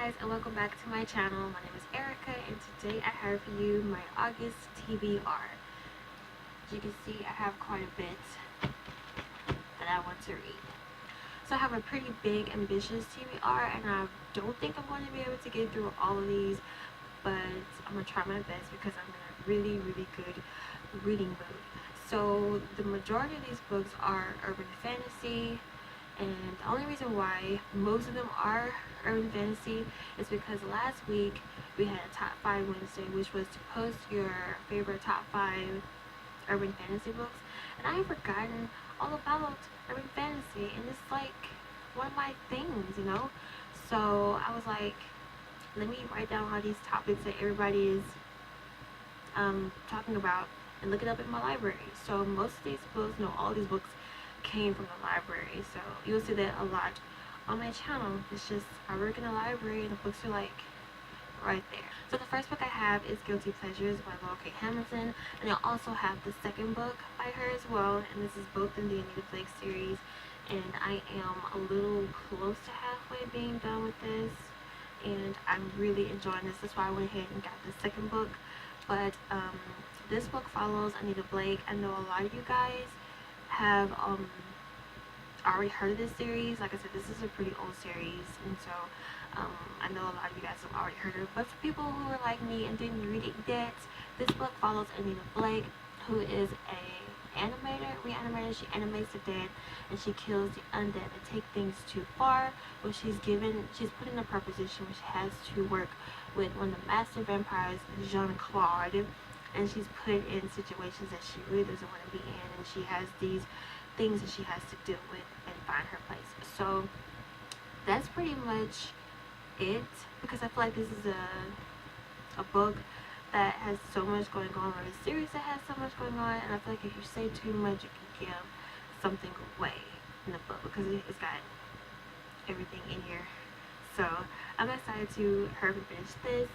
guys, and welcome back to my channel. My name is Erica, and today I have for you my August TBR. As you can see, I have quite a bit that I want to read. So I have a pretty big, ambitious TBR, and I don't think I'm going to be able to get through all of these, but I'm going to try my best because I'm in a really, really good reading mood. So the majority of these books are urban fantasy, and the only reason why most of them are urban fantasy is because last week we had a top 5 Wednesday, which was to post your favorite top 5 urban fantasy books, and I have forgotten all about urban fantasy, and it's like one of my things, you know. So I was like, let me write down all these topics that everybody is talking about and look it up in my library. So most of these books, no, all these books came from the library, so you'll see that a lot on my channel. It's just I work in a library and the books are like right there. So the first book I have is Guilty Pleasures by Laura K. Hamilton, and I also have the second book by her as well, and this is both in the Anita Flake series, and I am a little close to halfway being done with this, and I'm really enjoying this. That's why I went ahead and got the second book. But this book follows Anita Blake. I know a lot of you guys have already heard of this series. Like I said, this is a pretty old series, and so I know a lot of you guys have already heard of it. But for people who are like me and didn't read it yet, this book follows Anita Blake, who is a reanimator. She animates the dead and she kills the undead that take things too far. But she's put in a proposition where she has to work with one of the master vampires, Jean-Claude, and she's put in situations that she really doesn't want to be in, and she has these things that she has to deal with and find her place. So that's pretty much it, because I feel like this is a book that has so much going on, or a series that has so much going on, and I feel like if you say too much, you can give something away in the book, because it's got everything in here. So I'm excited to hurry and finish this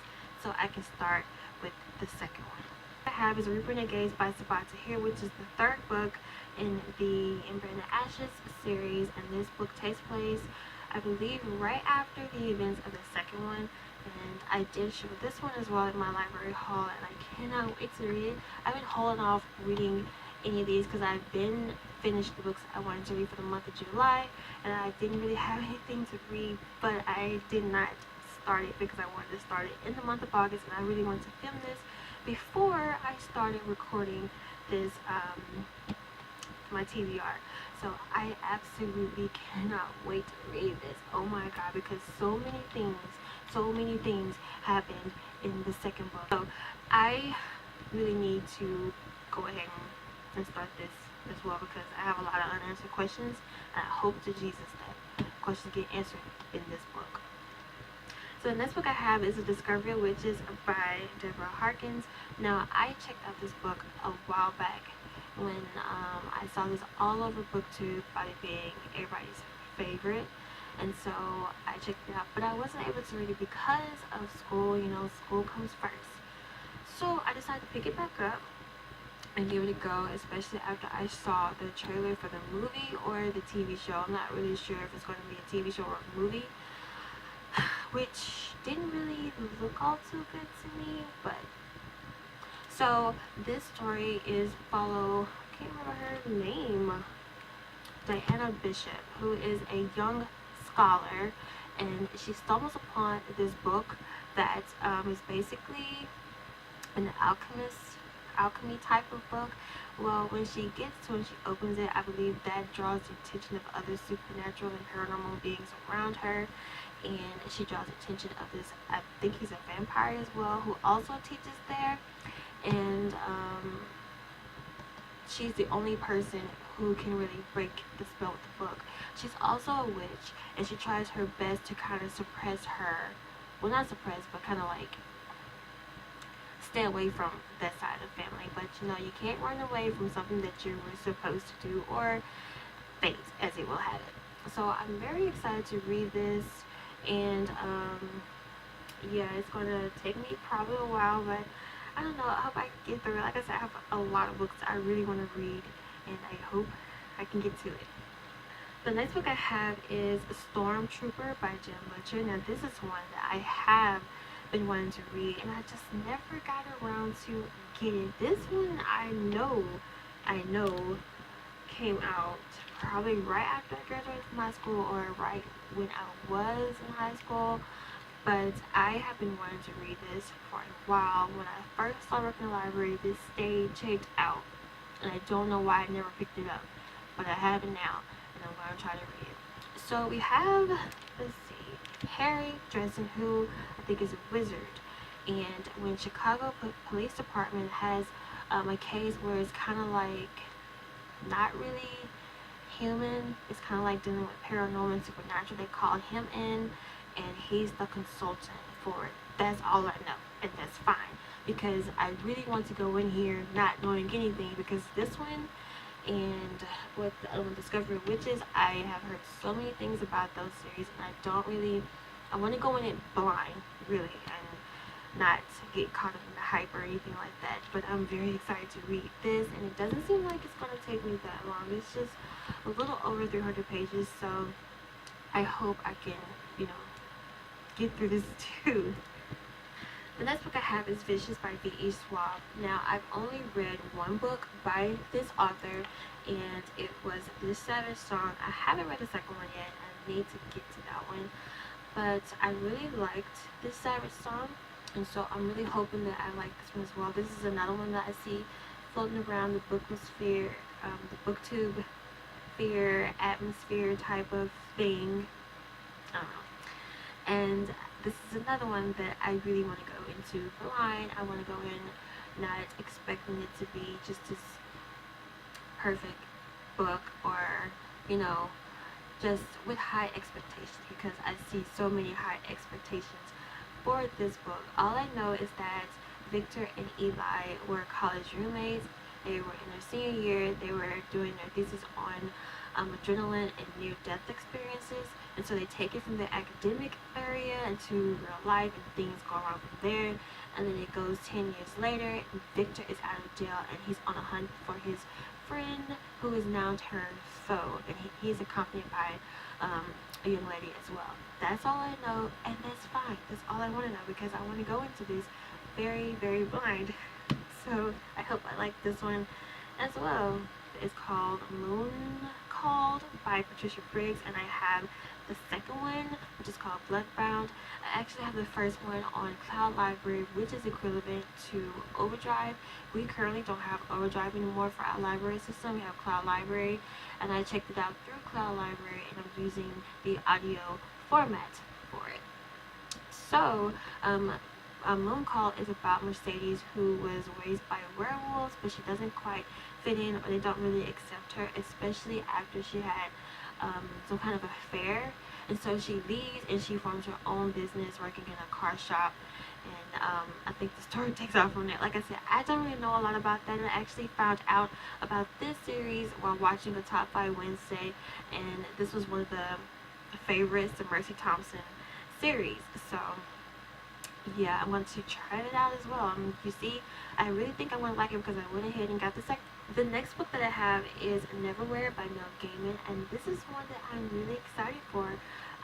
so I can start with the second one. I have is Reaper Negates by Sabat Tahir, which is the third book in the Ember in the Ashes series, and this book takes place, I believe, right after the events of the second one, and I did show this one as well in my library haul, and I cannot wait to read it. I've been holding off reading any of these because I've been finished the books I wanted to read for the month of July, and I didn't really have anything to read, but I did not start it because I wanted to start it in the month of August, and I really wanted to film this before I started recording this my TBR. So I absolutely cannot wait to read this. Oh my god, because so many things happened in the second book. So I really need to go ahead and start this as well, because I have a lot of unanswered questions, and I hope to Jesus that questions get answered in this book. So the next book I have is A Discovery of Witches by Deborah Harkins. Now, I checked out this book a while back when I saw this all over BookTube by it being everybody's favorite, and so I checked it out, but I wasn't able to read it because of school. You know, school comes first. So I decided to pick it back up and give it a go, especially after I saw the trailer for the movie or the TV show. I'm not really sure if it's going to be a TV show or a movie, which didn't really look all too good to me. But so this story is I can't remember her name, Diana Bishop, who is a young scholar, and she stumbles upon this book that is basically an alchemy type of book. Well, when she gets to it, she opens it, I believe that draws the attention of other supernatural and paranormal beings around her, and she draws the attention of this, I think he's a vampire as well, who also teaches there, and she's the only person who can really break the spell with the book. She's also a witch, and she tries her best to kind of suppress her, well, not suppress, but kind of like stay away from that side of the family. But you know, you can't run away from something that you were supposed to do, or fate as it will have it. So I'm very excited to read this, and yeah, it's gonna take me probably a while, but I don't know, I hope I can get through it. Like I said, I have a lot of books I really want to read, and I hope I can get to it. The next book I have is Stormtrooper by Jim Butcher. Now this is one that I have been wanting to read and I just never got around to getting. This one I know came out probably right after I graduated from high school or right when I was in high school. But I have been wanting to read this for a while. When I first started working in the library, this stayed checked out. And I don't know why I never picked it up. But I have it now, and I'm going to try to read it. So we have, let's see, Harry Dresden, who I think is a wizard. And when Chicago Police Department has a case where it's kind of like not really human, it's kind of like dealing with paranormal and supernatural, they call him in and he's the consultant for it. That's all I know, and that's fine because I really want to go in here not knowing anything, because this one and with the other one, Discovery of Witches, I have heard so many things about those series, and I want to go in it blind, really, and not get caught up in the hype or anything like that. But I'm very excited to read this, and it doesn't seem like it's going to take me that long. It's just a little over 300 pages, so I hope I can, get through this too. The next book I have is Vicious by V.E. Schwab. Now, I've only read one book by this author, and it was The Savage Song. I haven't read the second one yet. I need to get to that one. But I really liked This Savage Song, and so I'm really hoping that I like this one as well. This is another one that I see floating around the bookosphere, the booktube fear atmosphere type of thing. I don't know. And this is another one that I really want to go into blind. I want to go in not expecting it to be just this perfect book or, just with high expectations, because I see so many high expectations for this book. All I know is that Victor and Eli were college roommates. They were in their senior year. They were doing their thesis on adrenaline and near-death experiences, and so they take it from the academic area into real life, and things go wrong from there. And then it goes 10 years later, and Victor is out of jail, and he's on a hunt for his friend who is now turned foe, and he's accompanied by a young lady as well. That's all I know, and that's fine. That's all I want to know, because I want to go into this very, very blind. So I hope I like this one as well. It's called Moon Called by Patricia Briggs, and I have the second one, which is called Bloodbound. I actually have the first one on Cloud Library, which is equivalent to Overdrive. We currently don't have Overdrive anymore for our library system. We have Cloud Library, and I checked it out through Cloud Library, and I'm using the audio format for it. So, Moon Call is about Mercedes, who was raised by werewolves, but she doesn't quite fit in, or they don't really accept her, especially after she had some kind of affair. And so she leaves and she forms her own business working in a car shop, and I think the story takes off from there. Like I said, I don't really know a lot about that, and I actually found out about this series while watching the Top 5 Wednesday, and this was one of the favorites, the Mercy Thompson series. So yeah, I'm going to try it out as well. You see, I really think I'm going to like it because I went ahead and got the second. The next book that I have is Neverwhere by Neil Gaiman, and this is one that I'm really excited for.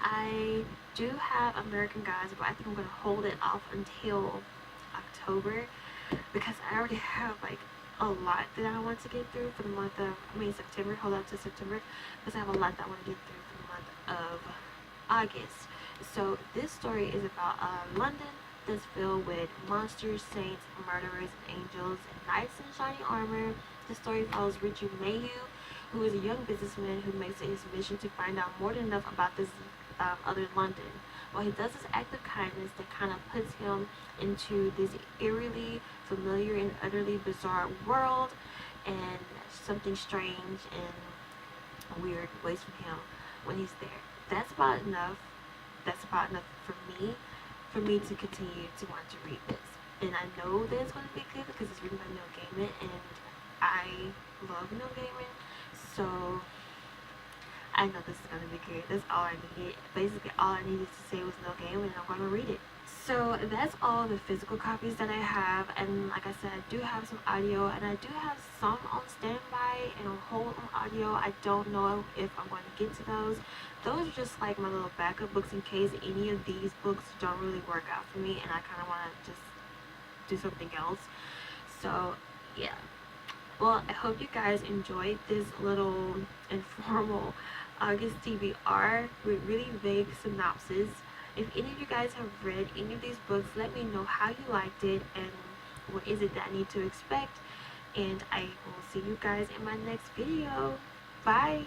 I do have American Gods, but I think I'm going to hold it off until October, because I already have like a lot that I want to get through for the month of, September. Hold on to September, because I have a lot that I want to get through for the month of August. So this story is about London that's filled with monsters, saints, murderers, and angels, and knights in shiny armor. The story follows Richard Mayhew, who is a young businessman who makes it his mission to find out more than enough about this other London. Well, he does this act of kindness that kind of puts him into this eerily familiar and utterly bizarre world, and something strange and weird waits from him when he's there. That's about enough. That's about enough for me to continue to want to read this. And I know that it's going to be good because it's written by Neil Gaiman, and I love Neil Gaiman, so I know this is going to be good. That's all I needed. Basically, all I needed to say was Neil Gaiman, and I'm going to read it. So that's all the physical copies that I have, and like I said, I do have some audio, and I do have some on standby and on hold on audio. I don't know if I'm going to get to those. Those are just like my little backup books in case any of these books don't really work out for me and I kind of want to just do something else. So yeah, well, I hope you guys enjoyed this little informal August TBR with really vague synopsis. If any of you guys have read any of these books, let me know how you liked it and what is it that I need to expect. And I will see you guys in my next video. Bye!